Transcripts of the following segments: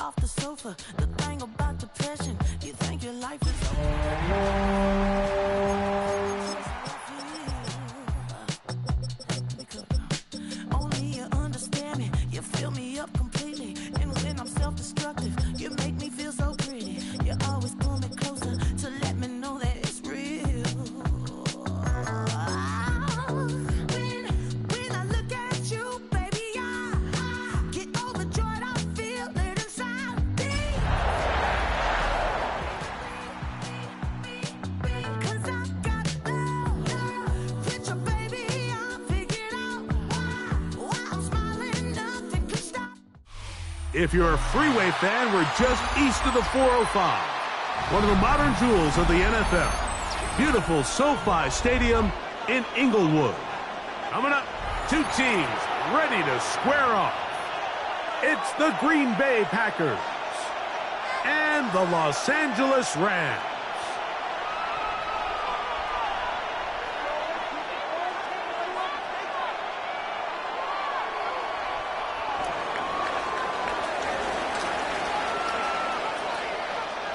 off the sofa. The thing about depression, you think your life is only you understand me. You fill me up completely, and when I'm self-destructive, you make me feel so pretty. You always pull me closer to let me know that it's real. When I look at you, baby, I get overjoyed. I feel it inside me. 'Cause I got love with you, baby. I figured out why I'm smiling. Nothing can stop. If you're a freeway fan, we're just east of the 405. One of the modern jewels of the NFL. Beautiful SoFi Stadium in Inglewood. Coming up, two teams ready to square off. It's the Green Bay Packers and the Los Angeles Rams.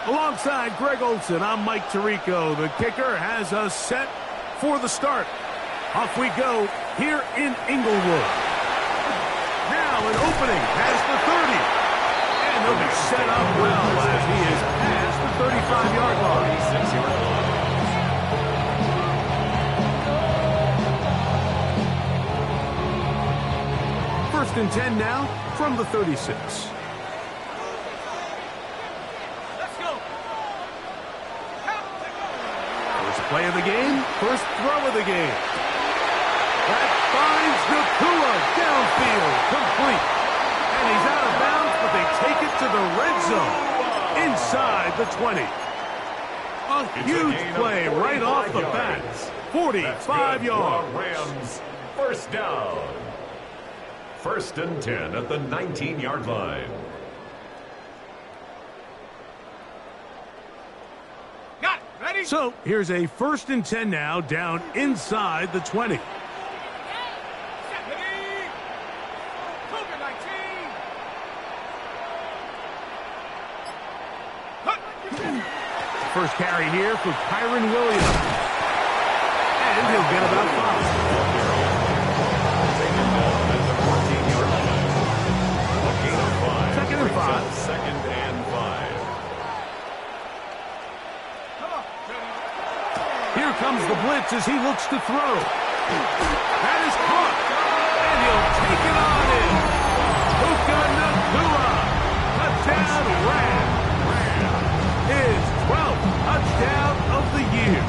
Alongside Greg Olson, I'm Mike Tirico. The kicker has us set for the start. Off we go here in Inglewood. Now an opening past the 30. And he'll be set up well as he is past the 35-yard line. 1st and 10 now from the 36. Play of the game, first throw of the game. That finds Nakua downfield, complete. And he's out of bounds, but they take it to the red zone, inside the 20. A huge play right off the bat, 45 yards. Rams, first down. 1st and 10 at the 19-yard line. So here's a 1st and 10 now, down inside the 20. First carry here for Kyron Williams. And he'll get about 5. Second and 5. Second and 5. Here comes the blitz as he looks to throw. That is caught. And he'll take it on in. Puka Nakua. Touchdown Rams. His 12th touchdown of the year.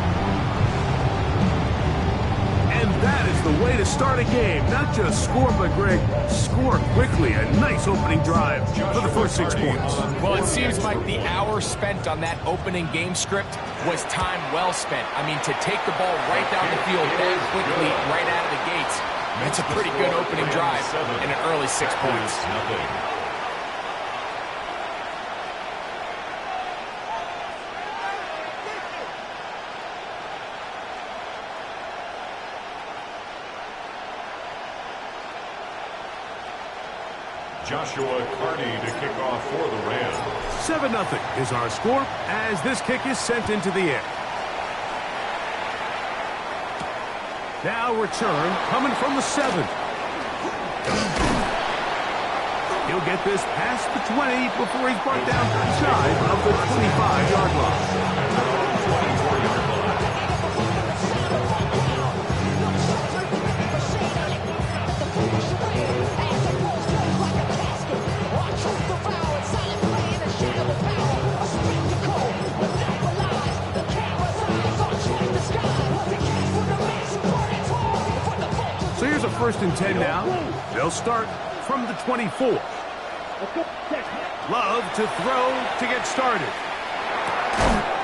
And that is the way to start a game. Not just score, but Greg, score quickly. A nice opening drive for the first 6 points. Well, it seems like the hour spent on that opening game script was time well spent. I mean, to take the ball right down the field that quickly, right out of the gates, that's a pretty good opening drive and an early 6 points. Joshua Carney to kick off for the Rams. 7-0 is our score as this kick is sent into the air. Now return coming from the 7. He'll get this past the 20 before he's brought down shy of the 25-yard line. 24-yard line. So here's a 1st and 10 now. They'll start from the 24. Love to throw to get started.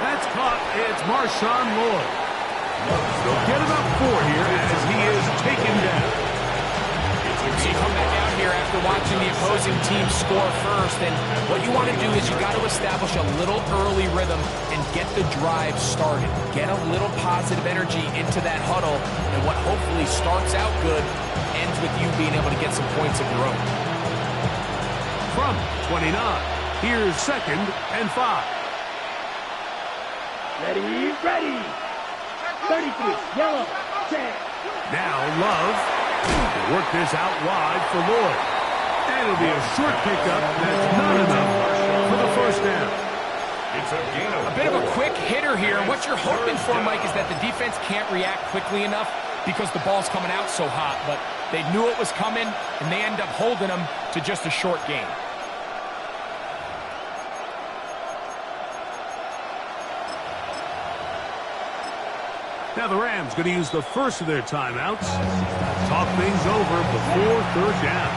That's caught. It's Marshawn Lloyd. They'll get about 4 here as he is taken down. So you come back out here after watching the opposing team score first, and what you want to do is you got to establish a little early rhythm and get the drive started. Get a little positive energy into that huddle, and what hopefully starts out good ends with you being able to get some points of your own. From 29, Here's 2nd and 5. Ready, ready. 33, yellow, set. Now Love will work this out wide for Lloyd. And it'll be a short pickup that's not enough for the first down. It's a gain of A bit of a quick hitter here. And what you're hoping for, Mike, is that the defense can't react quickly enough because the ball's coming out so hot. But they knew it was coming, and they end up holding them to just a short gain. Now the Rams going to use the first of their timeouts. Talk things over before 3rd down.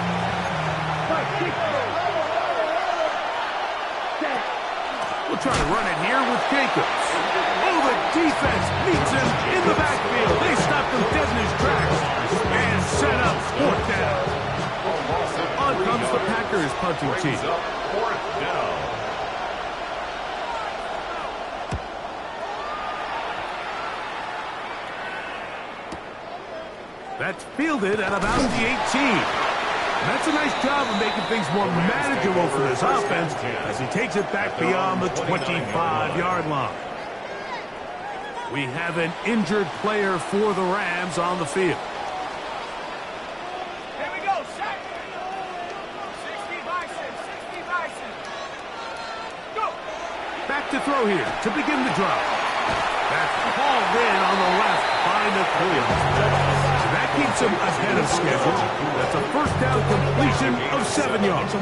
We'll try to run it here with Jacobs. Oh, the defense meets him in the backfield. They stopped him dead in his tracks. And set up 4th down. On comes the Packers punting team. 4th down. That's fielded at about the 18. That's a nice job of making things more manageable for this offense as he takes it back beyond the 25-yard line. We have an injured player for the Rams on the field. Here we go, set. 60 Bison. Go. Back to throw here to begin the drive. That's hauled in on the left by Nakoya. That keeps him ahead of schedule. That's a first down completion of 7 yards.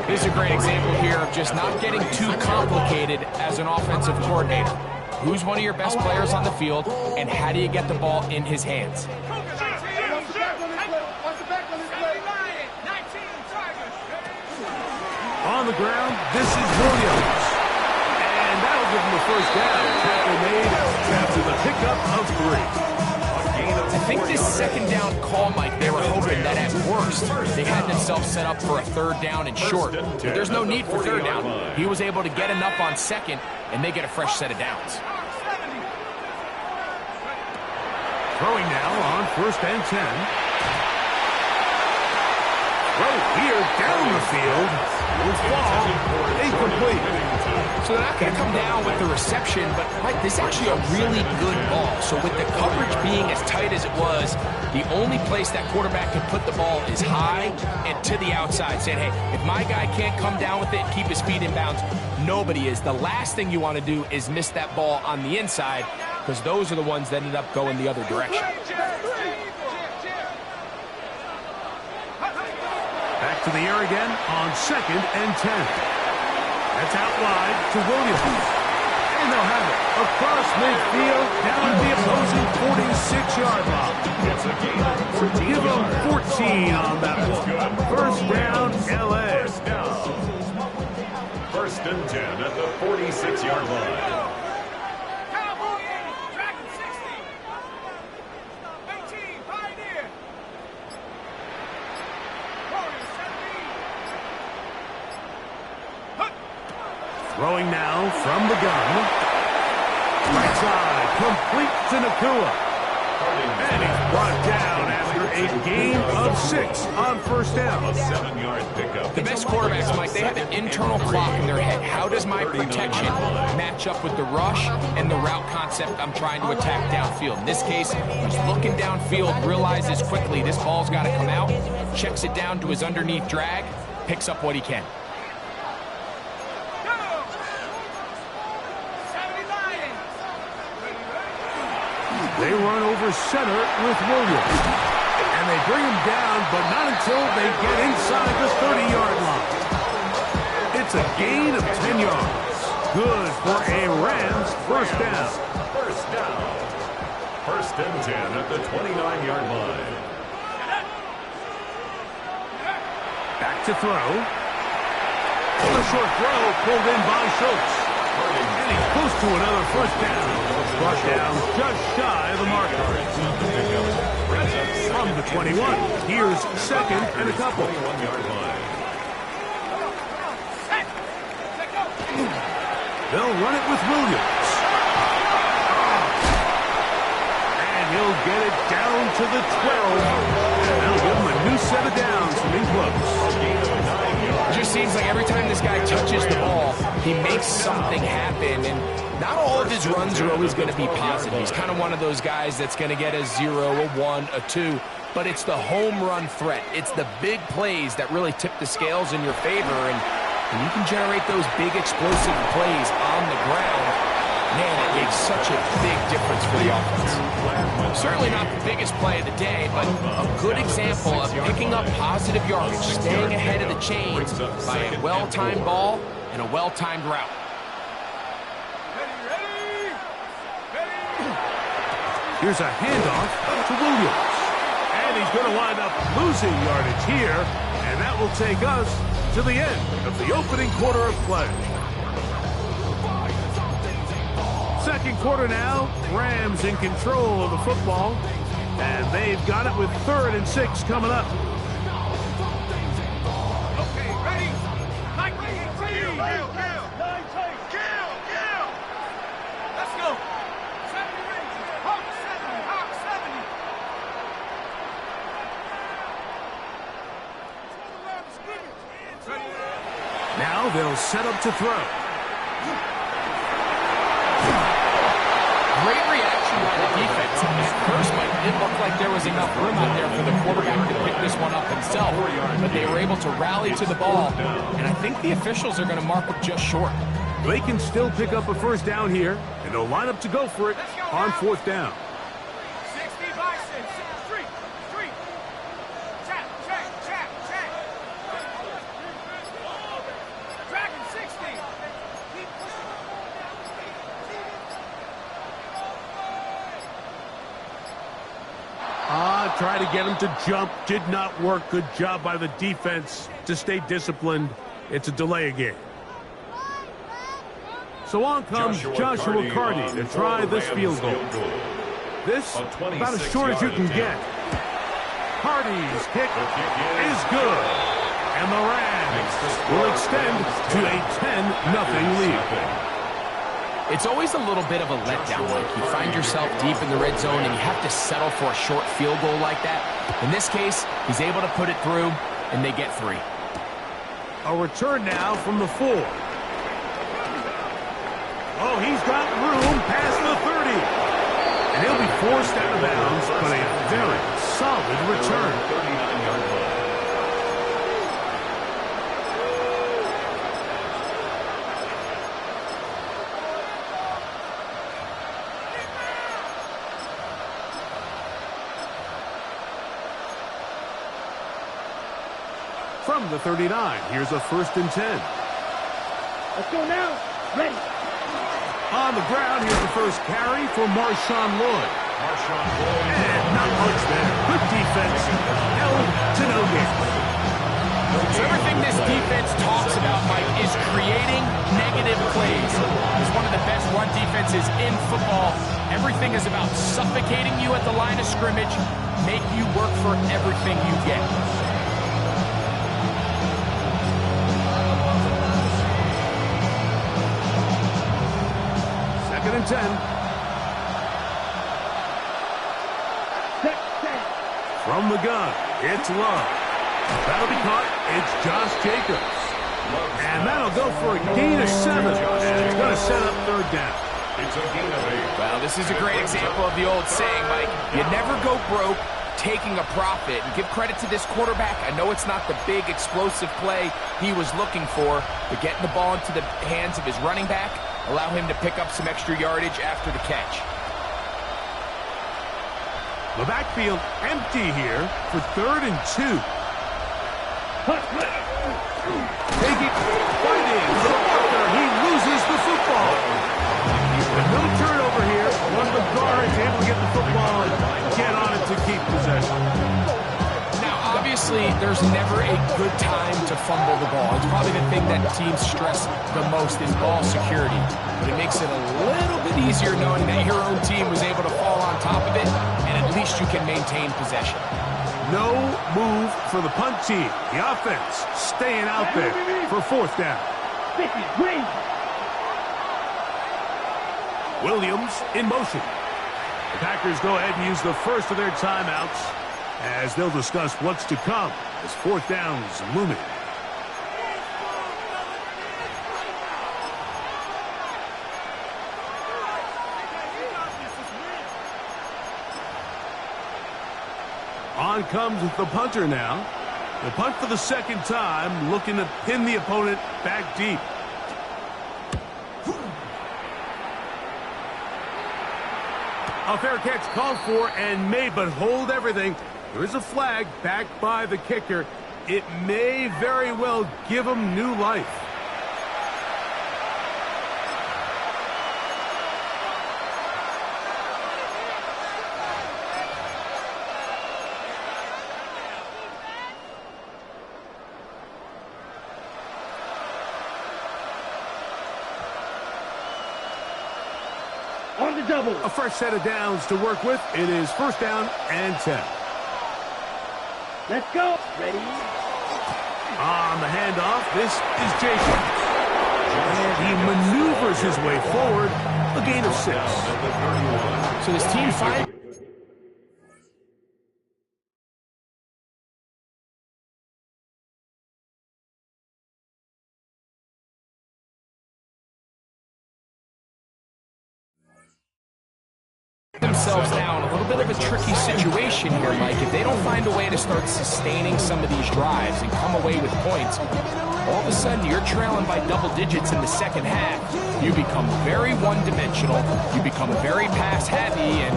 This is a great example here of just not getting too complicated as an offensive coordinator. Who's one of your best players on the field, and how do you get the ball in his hands? On the ground, this is Williams. And that'll give him the first down. Tackle made after the pickup of 3. I think this 2nd down call, Mike, they were hoping that at worst they had themselves set up for a 3rd down and short. But there's no need for 3rd down. He was able to get enough on 2nd, and they get a fresh set of downs. Throwing now on 1st and 10. Throw here down the field. Will fall incomplete. So they're not going to come down with the reception, but Mike, this is actually a really good ball. So with the coverage being as tight as it was, the only place that quarterback can put the ball is high and to the outside, saying, hey, if my guy can't come down with it and keep his feet in bounds, nobody is. The last thing you want to do is miss that ball on the inside, because those are the ones that ended up going the other direction. Back to the air again on 2nd and 10. That's out wide to Williams. And they'll have it across midfield down at the opposing 46-yard line. Give them 14 on that one. First down, L.A. First and 10 at the 46-yard line. Throwing now from the gun. Right side, complete to Nakua. And he's brought down after a gain of 6 on first down. A 7-yard pickup. The best quarterbacks, Mike, they have an internal clock in their head. How does my protection match up with the rush and the route concept I'm trying to attack downfield? In this case, he's looking downfield, realizes quickly this ball's got to come out, checks it down to his underneath drag, picks up what he can. They run over center with Williams. And they bring him down, but not until they get inside the 30-yard line. It's a gain of 10 yards. Good for a Rams first down. First down. First and 10 at the 29-yard line. Back to throw. A short throw pulled in by Schultz. And he's close to another first down. Brought down just shy of the marker. From the 21, here's 2nd and a couple. They'll run it with Williams. And he'll get it down to the 12. And they'll give him a new set of downs from in close. Just see seems like every time this guy touches the ball, he makes something happen. And not all of his runs are always going to be positive. He's kind of one of those guys that's going to get a 0, a 1, a 2. But it's the home run threat. It's the big plays that really tip the scales in your favor. And when you can generate those big explosive plays on the ground, man, it makes such a big difference for the offense. Certainly not the biggest play of the day, but a good example of picking up positive yardage, staying ahead of the chains by a well-timed ball and a well-timed route. Here's a handoff to Williams. And he's going to wind up losing yardage here, and that will take us to the end of the opening quarter of play. Second quarter now, Rams in control of the football, and they've got it with 3rd and 6 coming up. Okay, ready? Kill. Let's go. 70 range. Hawk 70. Now they'll set up to throw. Great reaction by the defense. At first, Mike, it didn't look like there was enough room out there for the quarterback to pick this one up himself, but they were able to rally to the ball, and I think the officials are going to mark it just short. They can still pick up a first down here, and they'll line up to go for it on 4th down. 60 bison. Street. Check. Dragon 60. Keep pushing. Try to get him to jump. Did not work. Good job by the defense to stay disciplined. It's a delay game. So on comes Joshua Carty to try this field goal. This about as short as you can get. Carty's kick is good. And the Rams will extend to a 10-0 lead. It's always a little bit of a letdown, Mike. You find yourself deep in the red zone and you have to settle for a short field goal like that. In this case, he's able to put it through, and they get 3. A return now from the 4. Oh, he's got room past the 30. And he'll be forced out of bounds, but a very solid return. 39-yard line. From the 39, here's a 1st and 10. Let's go now. Ready. On the ground, here's the first carry for Marshawn Lloyd. And not much there. Good defense. Held to no gain. So everything this defense talks about, Mike, is creating negative plays. It's one of the best run defenses in football. Everything is about suffocating you at the line of scrimmage, make you work for everything you get. 2nd and 10. From the gun, it's Love. That'll be caught. It's Josh Jacobs. And that'll go for a gain of 7. And it's going to set up 3rd down. It's a gain of 8. Well, this is a great example of the old saying, Mike. You never go broke taking a profit. And give credit to this quarterback. I know it's not the big explosive play he was looking for, but getting the ball into the hands of his running back, allow him to pick up some extra yardage after the catch. The backfield empty here for 3rd and 2. Taking fighting for Walker. He loses the football. But no turnover here. One of the guards able to get the football and get on it to keep possession. Now, obviously, there's never a good time to fumble the ball. It's probably the thing that teams stress the most is ball security. But it makes it a little bit easier knowing that your own team was able to fall on top of it, and at least you can maintain possession. No move for the punt team. The offense staying out there for 4th down. Williams in motion. The Packers go ahead and use the first of their timeouts as they'll discuss what's to come as 4th down's looming. comes the punter now. The punt for the second time, looking to pin the opponent back deep. A fair catch called for and made, but hold everything. There is a flag backed by the kicker. It may very well give him new life. On the double. A fresh set of downs to work with. It is first down and 10. Let's go. Ready? On the handoff, this is Jason. And he maneuvers his way forward. A gain of 6. So this team finds themselves now in a little bit of a tricky situation here, Mike. If they don't find a way to start sustaining some of these drives and come away with points, all of a sudden you're trailing by double digits in the second half. You become very one-dimensional. You become very pass-heavy, and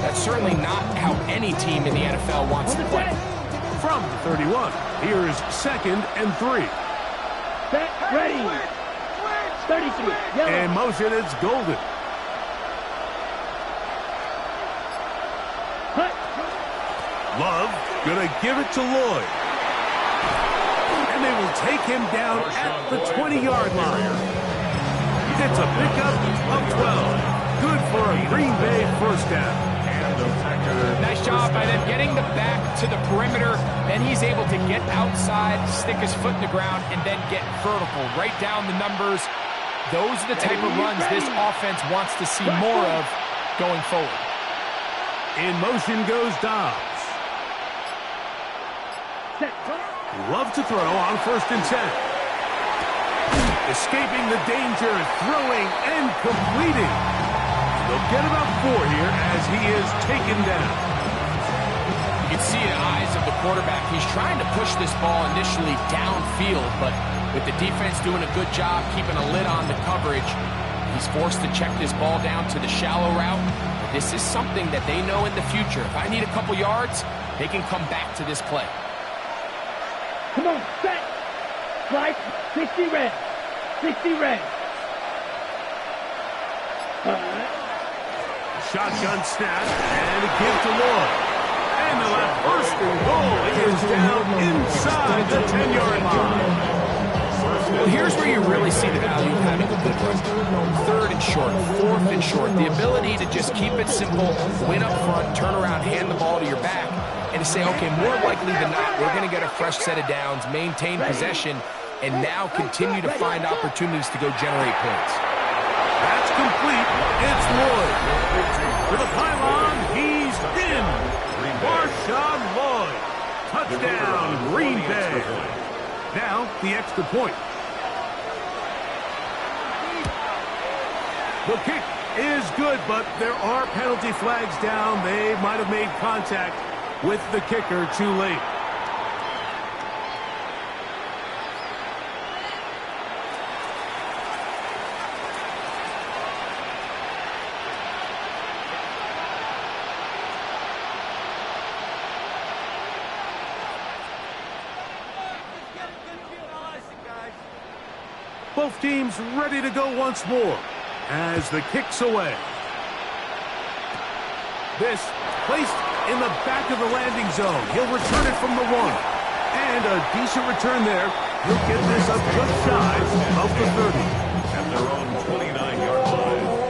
that's certainly not how any team in the NFL wants to play. From the 31, here's second and 3. Set, ready. 33, yellow. In motion, it's Golden. Love gonna give it to Lloyd. And they will take him down at the 20-yard line. It's a pickup of 12. Good for a Green Bay first down. Nice job by them getting the back to the perimeter. Then he's able to get outside, stick his foot in the ground, and then get vertical. Right down the numbers. Those are the type of runs this offense wants to see more of going forward. In motion goes Dobbs. Love to throw on first and 10. Escaping the danger, throwing and completing. They'll get about 4 here as he is taken down. You can see the eyes of the quarterback. He's trying to push this ball initially downfield, but with the defense doing a good job keeping a lid on the coverage, he's forced to check this ball down to the shallow route. This is something that they know in the future. If I need a couple yards, they can come back to this play. Come on, set. Slide, 60 red. 60 red. Shotgun snap and a give to Lloyd. And the left first and goal. He is down inside the 10-yard line. Well, here's where you really see the value of having a good run. Third and short, fourth and short. The ability to just keep it simple, win up front, turn around, hand the ball to your back, and to say, okay, more likely than not, we're going to get a fresh set of downs, maintain possession, and now continue to find opportunities to go generate points. That's complete. It's Lloyd. To the pylon, he's in. Marshawn Lloyd. Touchdown, Green Bay. Now, the extra point. The kick is good, but there are penalty flags down. They might have made contact with the kicker too late. Both teams ready to go once more as the kick's away. This placed in the back of the landing zone. He'll return it from the 1. And a decent return there. He'll get this up just shy of the 30. At their own 29-yard line.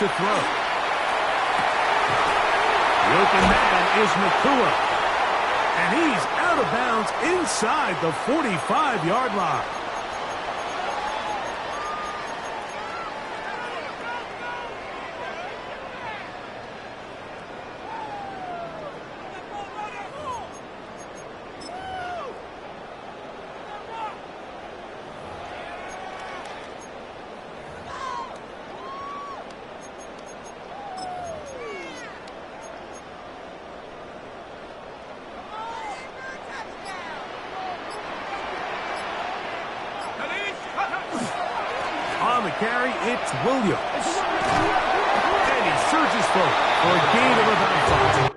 to throw. The open man is Nakua. And he's out of bounds inside the 45-yard line. On the carry, it's Williams. And he surges forward for a gain of about 5.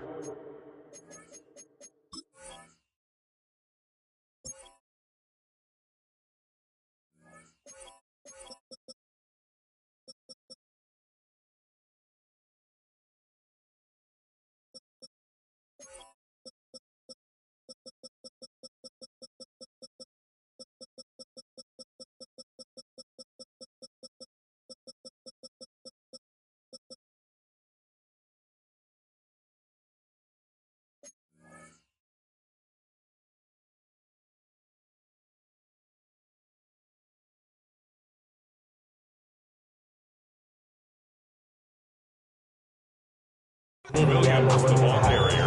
Williams, the ball carrier.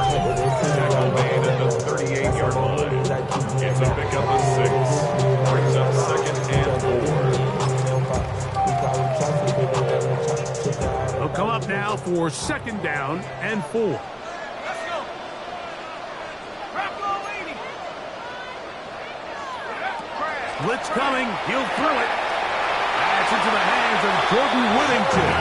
Tackle made at the 38-yard line. It's a pickup of 6. Brings up 2nd and 4. He'll come up now for 2nd down and 4. Let's go. Blitz coming. He'll throw it. That's into the hands of Jordan Whittington.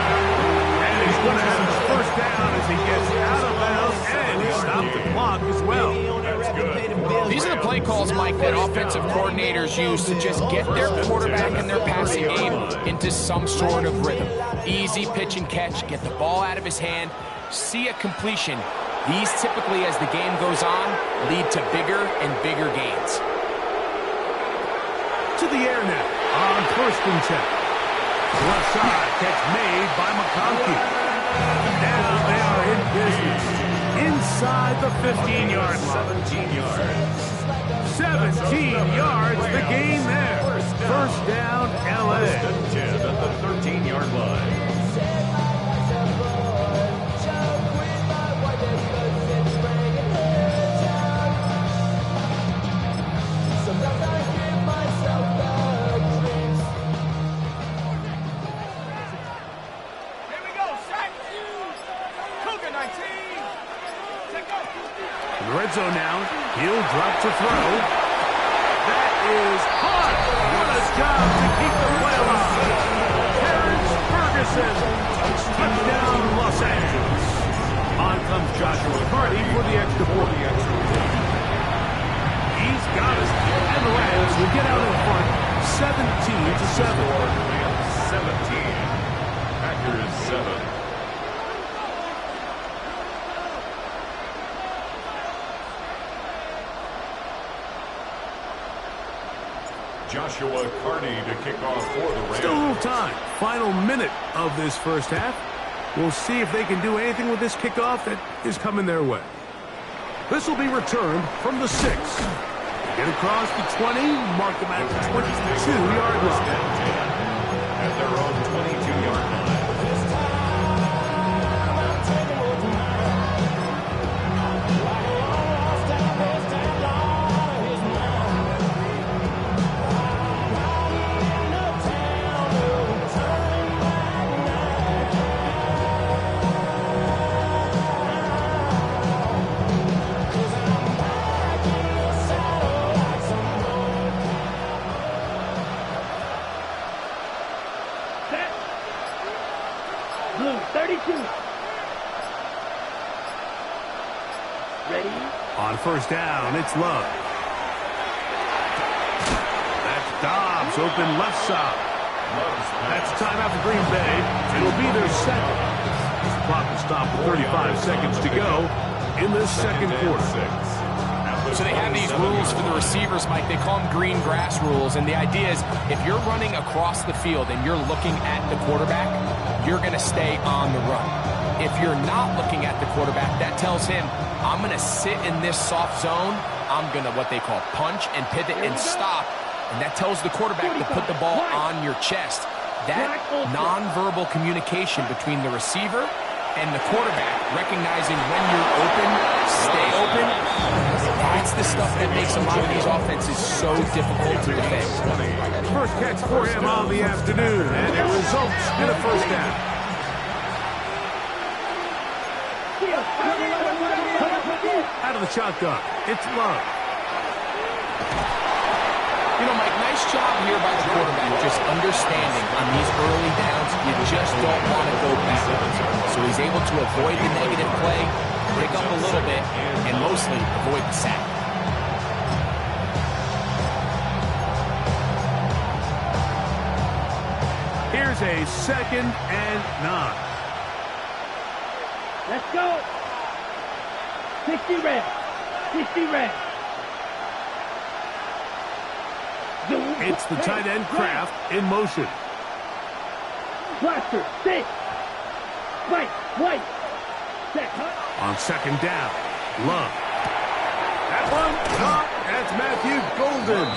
And he's going to have his 1st down as he gets out of bounds, and he stopped the clock as well. That's good. These are the play calls, Mike, that offensive coordinators use to just get their quarterback and their passing game into some sort of rhythm. Easy pitch and catch, get the ball out of his hand, see a completion. These typically, as the game goes on, lead to bigger and bigger gains. To the air now on 1st and 10. Left side catch made by McConkey. Now they are in business inside the 15-yard line. 17 yards. 17 yards, the gain there. 1st down, LA. 1st and 10 at the 13-yard line. In the red zone now, he'll drop to throw. That is hard. What a job to keep the play alive. Terrence Ferguson. Touchdown, Los Angeles. On comes Joshua Carty for the extra point. He's got us. And the Rams will get out in front, 17-7. 17. Packers 7. Joshua Carty to kick off for the Rams. Still a little time. Final minute of this 1st half. We'll see if they can do anything with this kickoff that is coming their way. This will be returned from the 6. Get across the 20, mark them at the 22-yard line. At their own 22-yard line. Blue, 32. Ready? On 1st down, it's Love. That's Dobbs, open left side. That's timeout for Green Bay. It'll be their 2nd. This clock will stop with 35 seconds to go in this 2nd quarter. 6. At So they have these rules for the receivers, Mike. They call them green grass rules. And the idea is if you're running across the field and you're looking at the quarterback, you're going to stay on the run. If you're not looking at the quarterback, that tells him, I'm going to sit in this soft zone. I'm going to what they call punch and pivot and stop. And that tells the quarterback to put the ball on your chest. That nonverbal communication between the receiver and the quarterback, recognizing when you're open, stay open, that's the stuff that makes a lot of these offenses so difficult to defend. First catch for him on the afternoon, and it results in a first down. Out of the shotgun, it's Love. You know, Mike, nice job here by the quarterback, just understanding on these early downs, you just don't want to go backwards. So he's able to avoid the negative play, pick up a little bit, and mostly avoid the sack. Here's a 2nd and 9. Let's go. 60 red. 60 red. It's the tight end Kraft in motion. Blaster, stay. White. Set. On 2nd down, Love. That one, caught. That's Matthew Golden.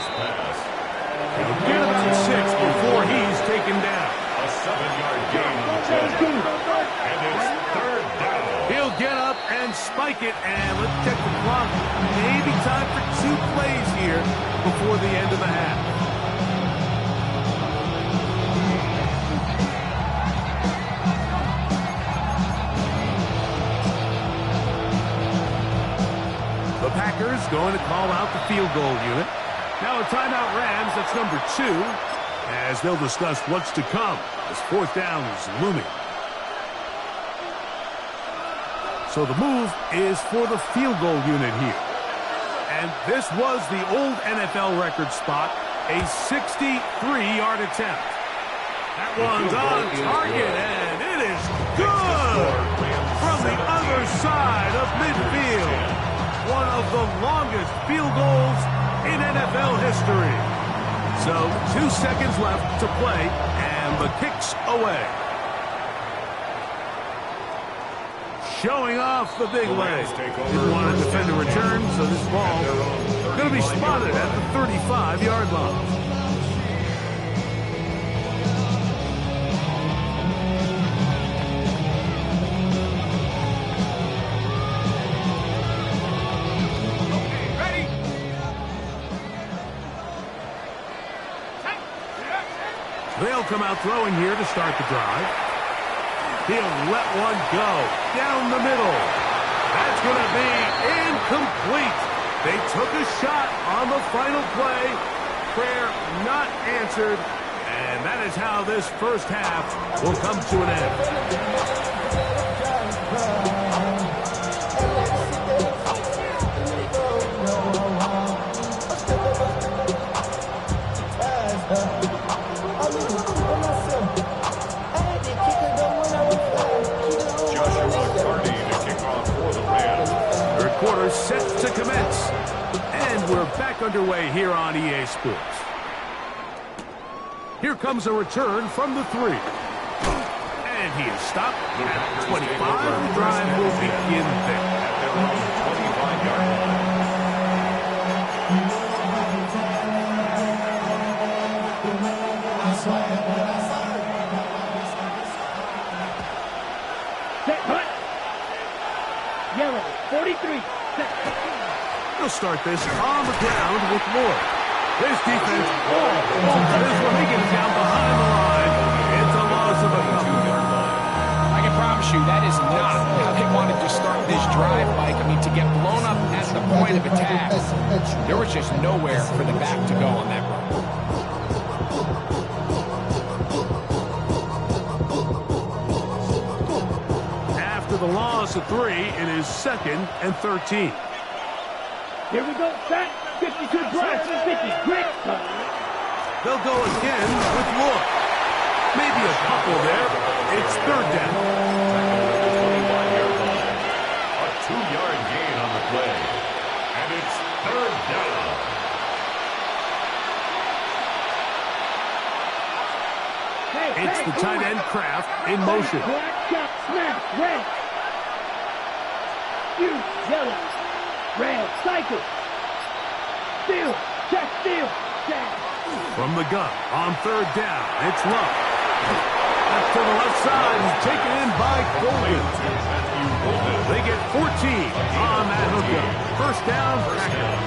He'll get about 6 before he's taken down. A 7-yard gain on the play. And it's 3rd down. He'll get up and spike it, and let's check the clock. Maybe time for 2 plays here before the end of the half. The Packers going to call out the field goal unit. Now a timeout Rams, that's number 2, as they'll discuss what's to come as 4th down is looming. So the move is for the field goal unit here. And this was the old NFL record spot, a 63-yard attempt. That one's on target, and it is good from the other side of midfield. One of the longest field goals in NFL history. So 2 seconds left to play, and the kick's away. Showing off the big leg. Didn't want to defend a return, so this ball going to be spotted at the 35-yard line. They'll come out throwing here to start the drive. He'll let one go down the middle. That's going to be incomplete. They took a shot on the final play. Prayer not answered. And that is how this first half will come to an end. Quarter set to commence. And we're back underway here on EA Sports. Here comes a return from the 3. And he is stopped at 25. The drive will begin there. At their own 25-yard line. Set, cut. Yellow, 43. They'll start this on the ground with Moore. This defense, this one, he gets down behind the line. It's a loss of a couple. I can promise you that is not how they wanted to start this drive, Mike. I mean, to get blown up at the point of attack, there was just nowhere for the back to go on that run. After the loss of 3, it is 2nd and 13. Here we go, set. 52 drive, 50. Great. They'll go again with Moore. Maybe a couple there. It's 3rd down. Back over the 25-yard line. A 2-yard gain on the play. And it's in motion. Black, shot, smash, red. You, yellow, red, cycle. Steal, check, steal, check. From the gun on third down, it's Love. That's to the left side and taken in by Golden. They get 14 on that hookup. First down, Packers.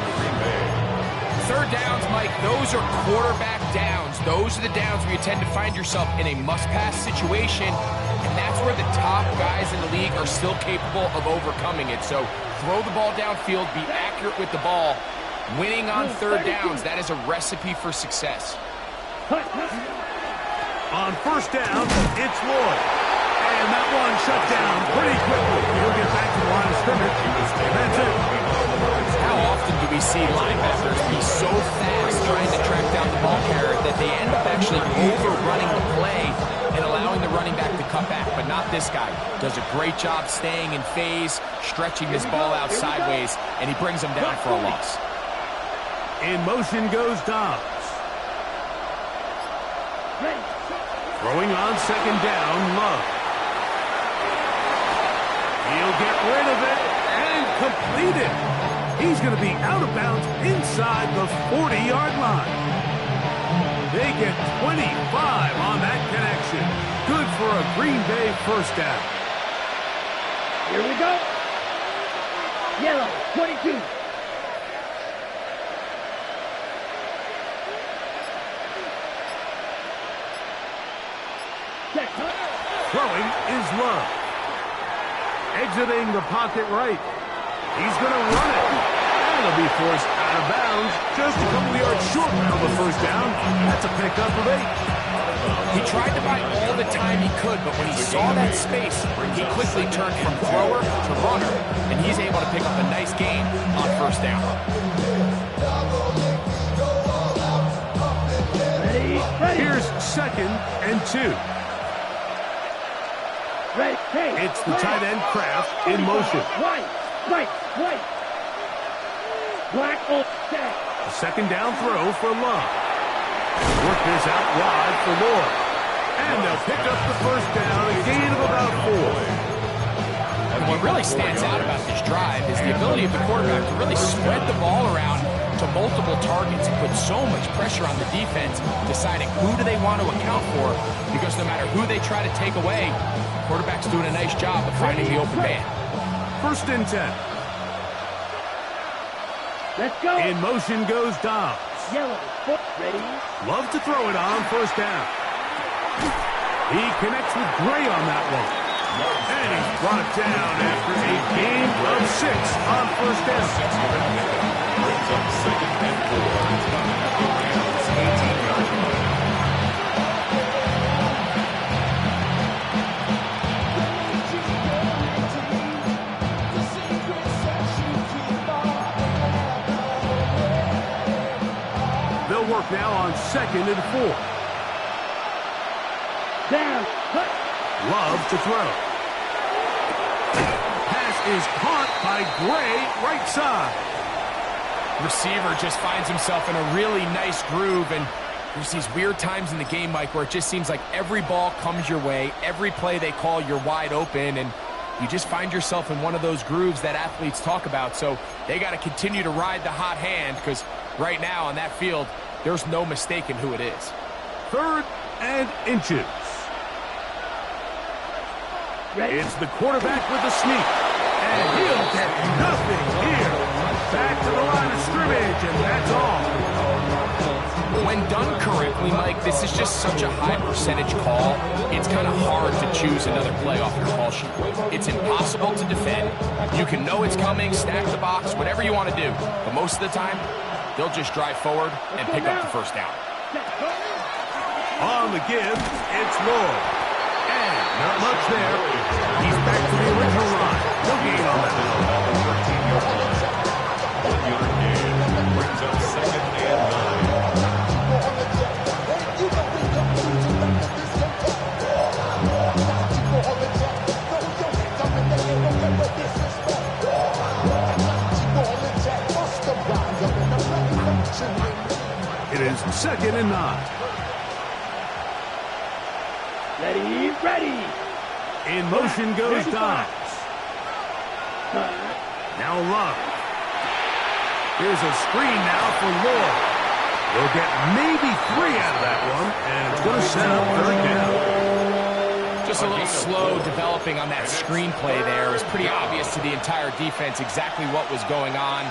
Third downs, Mike, those are quarterback downs. Those are the downs where you tend to find yourself in a must-pass situation, and that's where the top guys in the league are still capable of overcoming it. So throw the ball downfield, be accurate with the ball. Winning on third downs, that is a recipe for success. On first down, it's Lloyd. And that one shut down pretty quickly. He'll get back to the line of scrimmage. That's it. How often do we see linebackers be so fast trying to track down the ball carrier that they end up actually overrunning the play and allowing the running back to cut back? But not this guy. Does a great job staying in phase, stretching this ball out sideways, and he brings them down for a loss. In motion goes Dobbs. Throwing on second down, Love. He'll get rid of it and complete it. He's going to be out of bounds inside the 40-yard line. They get 25 on that connection. Good for a Green Bay first down. Here we go. Yellow, 22. Throwing is Love. Exiting the pocket right. He's going to run it. And he'll be forced out of bounds. Just a couple yards short of a first down. That's a pickup of 8. He tried to buy all the time he could, but when he saw that space, he quickly turned from thrower to runner, and he's able to pick up a nice gain on first down. Here's second and 2. Right, hey, It's the tight end Kraft in motion. White. Black on set. A second down throw for Love. Work this out wide for Lloyd. And they'll pick up the first down, a gain of about 4. And what really stands out about this drive is the ability of the quarterback to really spread the ball around to multiple targets and put so much pressure on the defense, deciding who do they want to account for, because no matter who they try to take away, the quarterback's doing a nice job of finding the open man. First and 10. Let's go. In motion goes Dobbs. Yellow, foot, ready. Love to throw it on first down. He connects with Gray on that one. And he's brought down after a gain of 6 on first down. Brings up second and 4. 18-yard line. They'll work now on second and 4. Down, cut. Love to throw. Pass is caught by Gray, right side. Receiver just finds himself in a really nice groove, and there's these weird times in the game, Mike, where it just seems like every ball comes your way, every play they call, you're wide open, and you just find yourself in one of those grooves that athletes talk about. So they got to continue to ride the hot hand, because right now on that field, there's no mistaking who it is. Third and inches. Ready. It's the quarterback with the sneak. And he'll get nothing here. Back to the line of scrimmage, and that's all. When done correctly, Mike, this is just such a high percentage call. It's kind of hard to choose another play off your call sheet. It's impossible to defend. You can know it's coming, stack the box, whatever you want to do. But most of the time, they'll just drive forward and pick up the first down. On the give, it's Lloyd. And not much there. He's back to the original line. No gain on that. 13-yard line. 1-yard gain. Brings up second and 9. It is second and 9. Ready. In motion goes Dobbs. Now Love. Here's a screen now for Lloyd. They'll get maybe 3 out of that one, and it's going to set up 3rd down. Just a little slow developing on that screenplay there. It was pretty obvious to the entire defense exactly what was going on.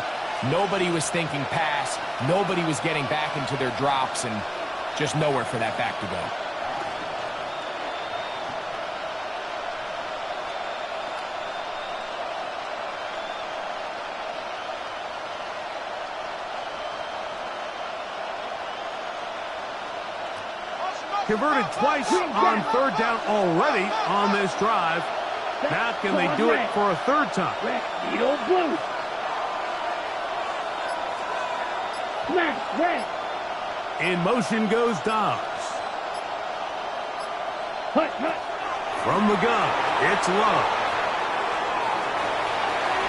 Nobody was thinking pass. Nobody was getting back into their drops, and just nowhere for that back to go. Converted twice on 3rd down already on this drive. Now can they do it for a 3rd time? Needle blue. Red. In motion goes Dobbs. From the gun, it's Love.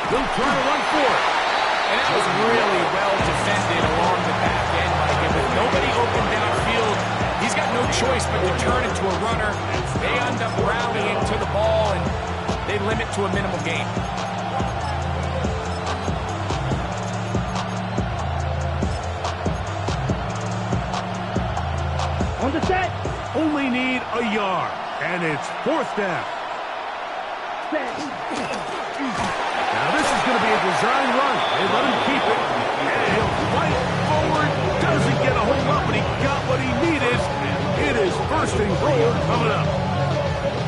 They'll try to run for it. And that was really well defended along the back end, Mike. And with nobody open downfield, he's got no choice but to turn into a runner. They end up rallying to the ball, and they limit to a minimal gain. On the set. Only need a yard, and it's 4th down. Now this is going to be a design run. They let him keep it, and he'll fight forward. Doesn't get a hold up, but he got what he needed. It is 1st and goal coming up.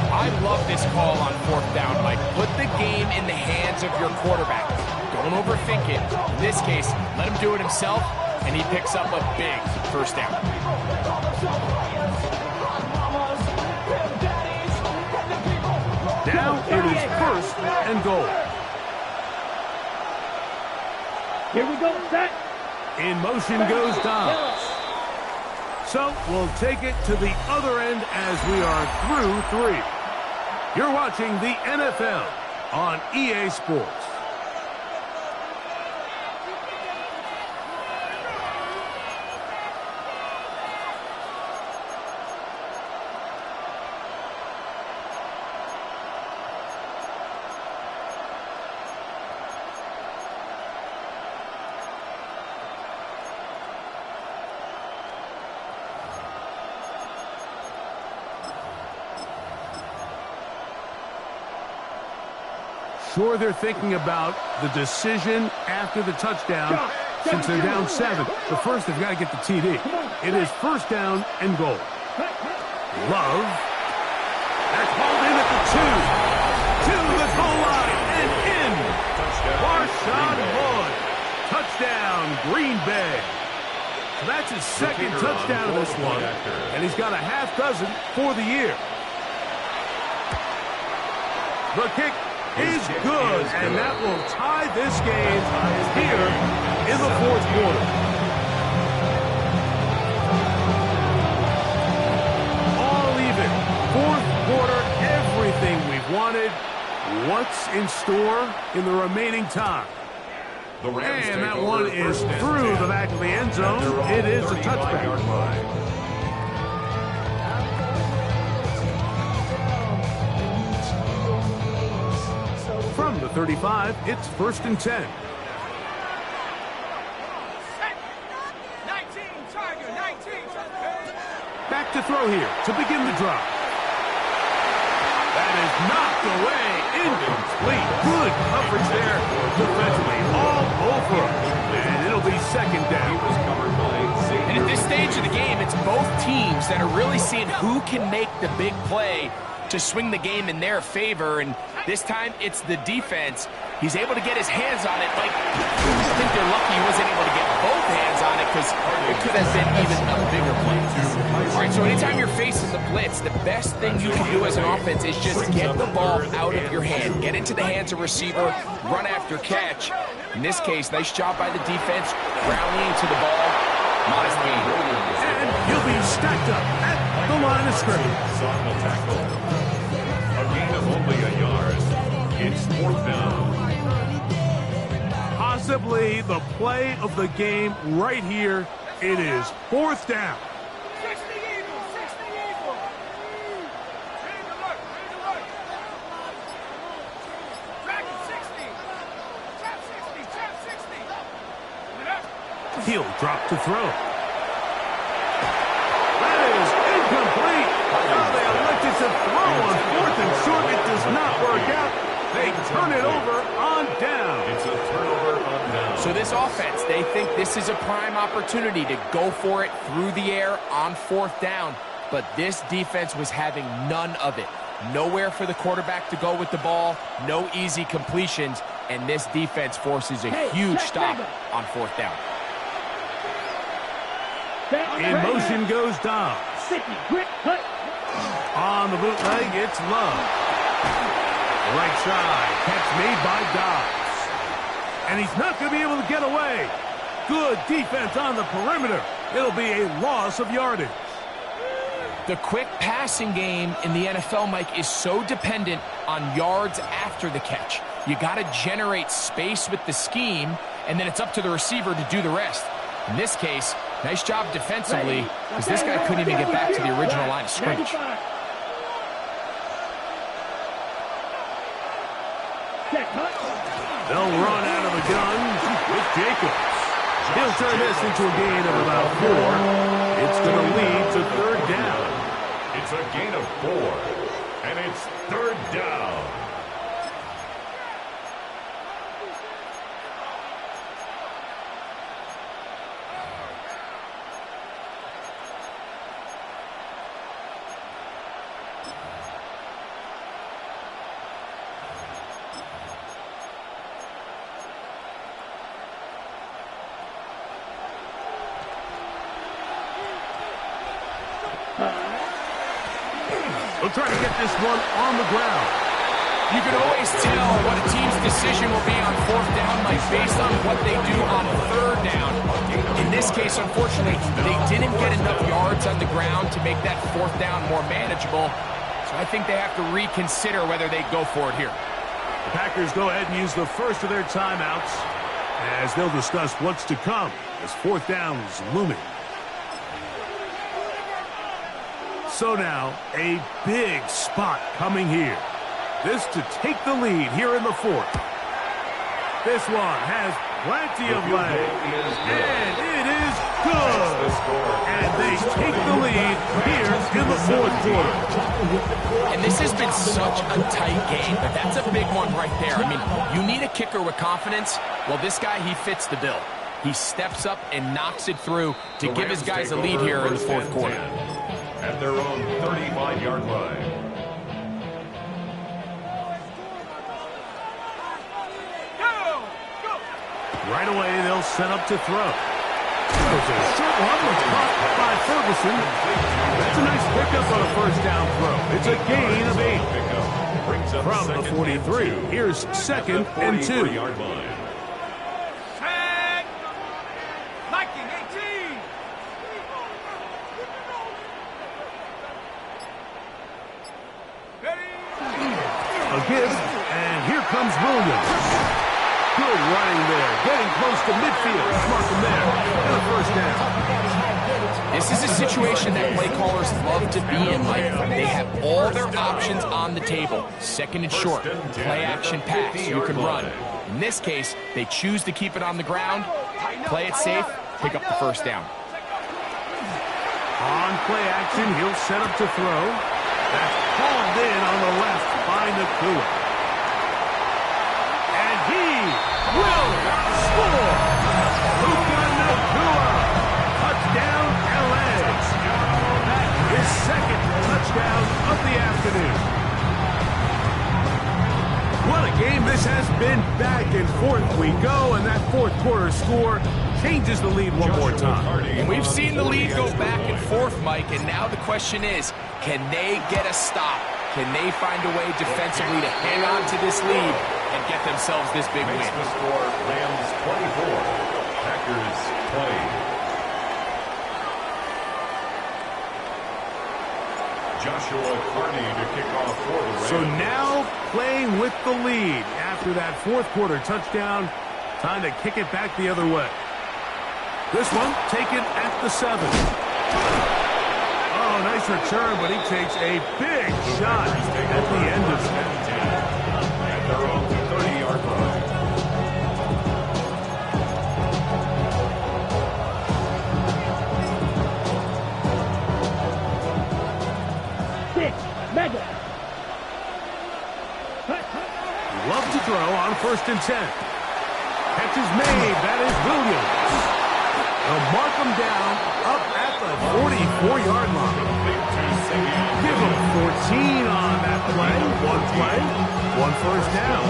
I love this call on 4th down, Mike. Put the game in the hands of your quarterback. Don't overthink it. In this case, let him do it himself, and he picks up a big 1st down. Now it is 1st and goal. Here we go, set. In motion goes Dobbs. So we'll take it to the other end as we are through 3. You're watching the NFL on EA Sports. Sure, they're thinking about the decision after the touchdown since they're down 7. But first, they've got to get the TD. It is 1st down and goal. Love. That's hauled in at the 2. To the goal line and in. Marshawn Lloyd. Touchdown, Green Bay. So that's his 2nd touchdown of this one. And he's got a half dozen for the year. The kick is good, and that will tie this game here in the 4th quarter. All even. 4th quarter, everything we've wanted. What's in store in the remaining time? And that one is through the back of the end zone. It is a touchback. From the 35, it's 1st and 10. 19, Tiger, 19. Back to throw here to begin the drive. That is knocked away, incomplete. Good coverage there defensively, all over him. And it'll be 2nd down. And at this stage of the game, it's both teams that are really seeing who can make the big play to swing the game in their favor, and this time it's the defense. He's able to get his hands on it. Like, I think they're lucky he wasn't able to get both hands on it because it could have been even a bigger play. All right, so anytime you're facing the blitz, the best thing you can do as an offense is just get the ball out of your hand. Get into the hands of receiver, run after catch. In this case, nice job by the defense, rallying to the ball. Modest gain. And he'll be stacked up at the line of scrimmage. A gain of only a yard. It's 4th down. Possibly the play of the game right here. It is 4th down. He'll drop to throw. That is incomplete. Oh, they elected to throw on 4th and short. It does not work out. They turn it over on down. It's a turnover on down. So this offense, they think this is a prime opportunity to go for it through the air on 4th down. But this defense was having none of it. Nowhere for the quarterback to go with the ball, no easy completions, and this defense forces a huge stop on 4th down. In motion goes Dobbs. On the bootleg, it's Love. Right side, catch made by Dobbs. And he's not going to be able to get away. Good defense on the perimeter. It'll be a loss of yardage. The quick passing game in the NFL, Mike, is so dependent on yards after the catch. You got to generate space with the scheme, and then it's up to the receiver to do the rest. In this case, nice job defensively, because this guy couldn't even get back to the original line of scrimmage. They'll run out of the gun with Jacobs. He'll turn this into a gain of about 4. It's going to lead to 3rd down. It's a gain of 4, and it's 3rd down. We'll try to get this one on the ground. You can always tell what a team's decision will be on 4th down, Mike, based on what they do on 3rd down. In this case, unfortunately, they didn't get enough yards on the ground to make that 4th down more manageable. So I think they have to reconsider whether they go for it here. The Packers go ahead and use the first of their timeouts as they'll discuss what's to come as 4th down is looming. So now, a big spot coming here. This to take the lead here in the 4th. This one has plenty of leg, and it is good. And they take the lead here in the 4th quarter. And this has been such a tight game, but that's a big one right there. I mean, you need a kicker with confidence. Well, this guy, he fits the bill. He steps up and knocks it through to give his guys a lead here in the 4th quarter. At their own 35-yard line. Right away, they'll set up to throw. There's a short one was caught by Ferguson. That's a nice pickup on a 1st down throw. It's a gain of 8. From the 43, here's 2nd and 2. A give, and here comes Williams. Good running there, getting close to midfield. Mark him there, and a 1st down. This is a situation that play callers love to be in, Mike. They have all their options on the table. 2nd and short, play action pass, you can run. In this case, they choose to keep it on the ground, play it safe, pick up the 1st down. On play action, he'll set up to throw. That's hauled in on the left by Nakua. And he will score! Luka Nakua! Touchdown, LA! That is 2nd touchdown of the afternoon. What a game this has been. Back and forth we go, and that 4th quarter score changes the lead one more time. And we've seen the lead go back and forth, Mike, and now the question is, can they get a stop? Can they find a way defensively to hang on to this lead and get themselves this big win? The score, Rams 24, Packers 20. Joshua Carney to kick off for the Rams. So now playing with the lead after that 4th quarter touchdown. Time to kick it back the other way. This one taken at the 7. Oh, nice return, but he takes a big shot at the end of it. At their own 30-yard line. Love to throw on 1st and 10. Catch is made. That is Williams. They'll mark him down up at the 44-yard line. Give him 14 on that play. One first down.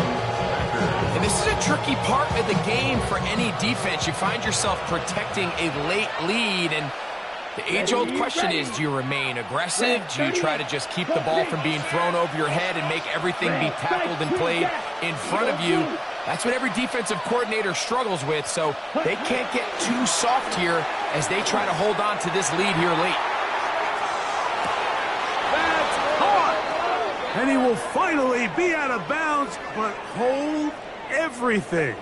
And this is a tricky part of the game for any defense. You find yourself protecting a late lead, and the age-old question is, do you remain aggressive? Do you try to just keep the ball from being thrown over your head and make everything be tackled and played in front of you? That's what every defensive coordinator struggles with, so they can't get too soft here as they try to hold on to this lead here late. That's caught! And he will finally be out of bounds, but hold everything.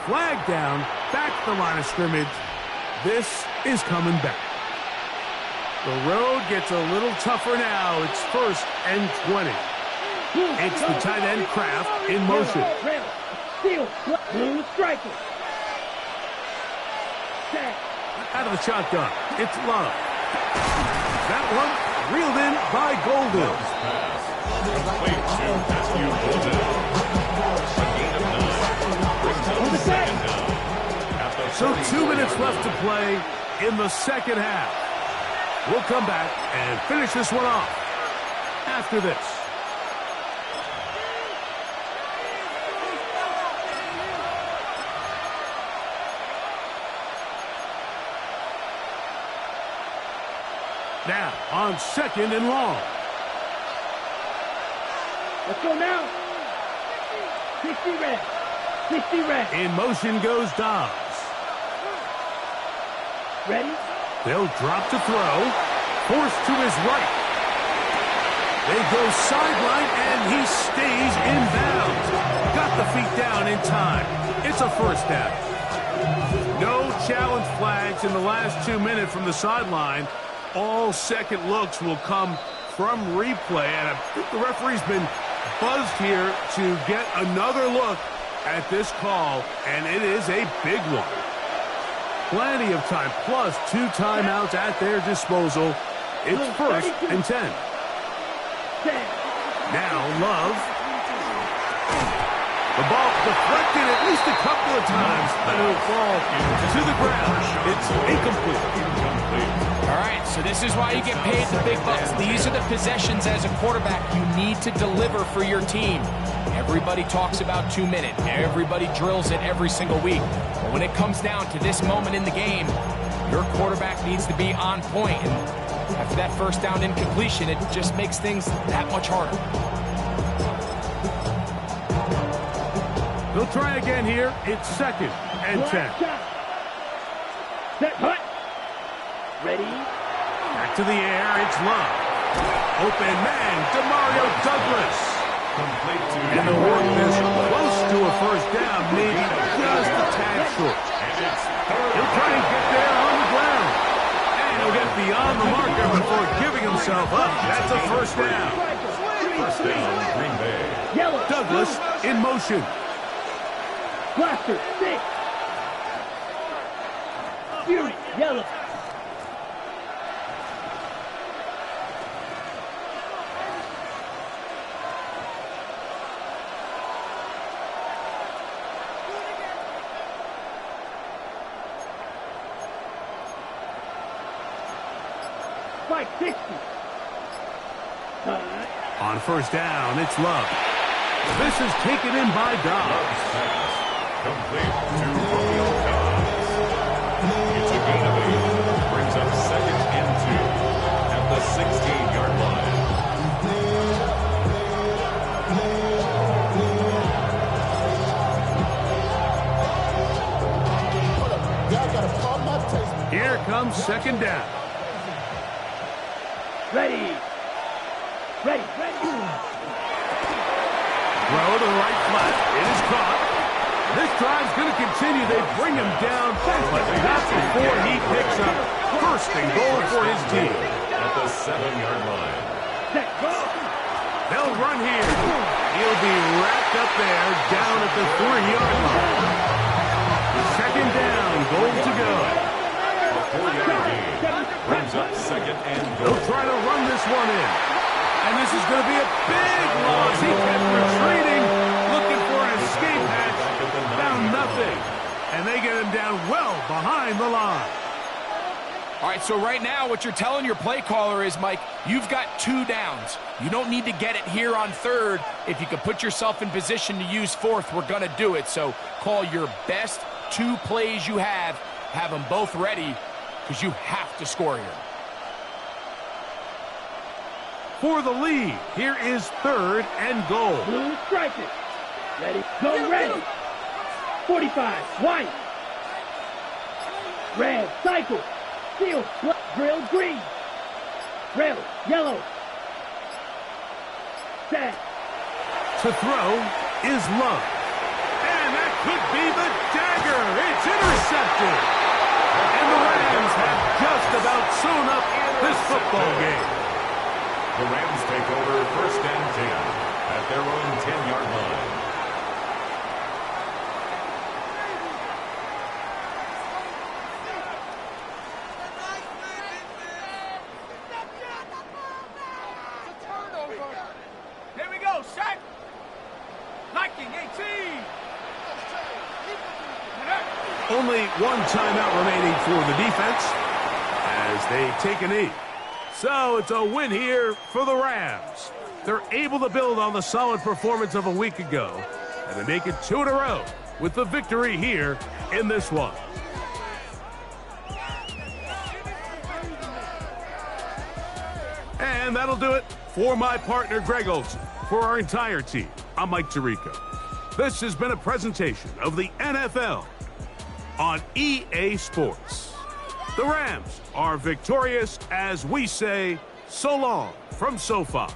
Flag down, back to the line of scrimmage. This is coming back. The road gets a little tougher now. It's 1st and 20. It's the tight end Kraft in motion. Blue striker. Out of the shotgun, it's Love. That one reeled in by Golden. Complete to Matthew Golden. A gain of 9. Brings up the second down. At the So 2 minutes left to play in the second half. We'll come back and finish this one off after this. Now, on 2nd and long. Let's go now. 60 red. 60 red. In motion goes Dobbs. Ready? They'll drop to throw. Forced to his right. They go sideline, and he stays in bounds. Got the feet down in time. It's a first down. No challenge flags in the last 2 minutes from the sideline. All second looks will come from replay, and I think the referee's been buzzed here to get another look at this call, and it is a big one. Plenty of time, plus 2 timeouts at their disposal. It's 1st and 10. Now Love. The ball deflected at least a couple of times, but it'll fall to the ground. It's incomplete. All right, so this is why you get paid the big bucks. These are the possessions as a quarterback you need to deliver for your team. Everybody talks about 2 minutes. Everybody drills it every single week. But when it comes down to this moment in the game, your quarterback needs to be on point. And after that first down incompletion, it just makes things that much harder. They'll try again here. It's 2nd and 10. Set hut. Ready? Back to the air. It's Love. Open man, Demario Douglas. And they'll work this close to a first down, maybe just a tad short. He'll try and get there on the ground. And he'll get beyond the marker before giving himself up. That's a first down. First down, Green Bay. Yellow. Douglas in motion. Blaster. 6. Fury. Yellow. Spike 60. On first down, it's Love. This is taken in by Dobbs. Complete to Romeo Dobbs. It's a gain of 8. Brings up 2nd and 2 at the 16-yard line. Here comes 2nd down. Ready. Ready. Ready. Throw to the right flat. It is caught. This drive's going to continue. They bring him down, but not before he picks up 1st and goal for his team. At the 7-yard line. They'll run here. He'll be wrapped up there down at the 3-yard line. 2nd down, goal to go. A 4-yard gain. Brings up 2nd and goal. They'll try to run this one in. And this is going to be a big loss. He kept retreating, looking for and well behind the line. All right, so right now what you're telling your play caller is, Mike, you've got 2 downs. You don't need to get it here on 3rd. If you can put yourself in position to use 4th, we're going to do it. So call your best 2 plays you have them both ready, because you have to score here. For the lead, here is 3rd and goal. Blue strike it. Ready, go ready. 45, white. Red, cycle. Steel, drill, green. Drill, yellow. Set. To throw is Love. And that could be the dagger. It's intercepted. And the Rams have just about sewn up this football game. The Rams take over 1st and 10 at their own 10-yard line. Here we go, set. Liking 18. Only 1 timeout remaining for the defense as they take a knee. So it's a win here for the Rams. They're able to build on the solid performance of a week ago, and they make it 2 in a row with the victory here in this one. And that'll do it for my partner, Greg Olson. For our entire team, I'm Mike Tirico. This has been a presentation of the NFL on EA Sports. The Rams are victorious as we say so long from SoFi.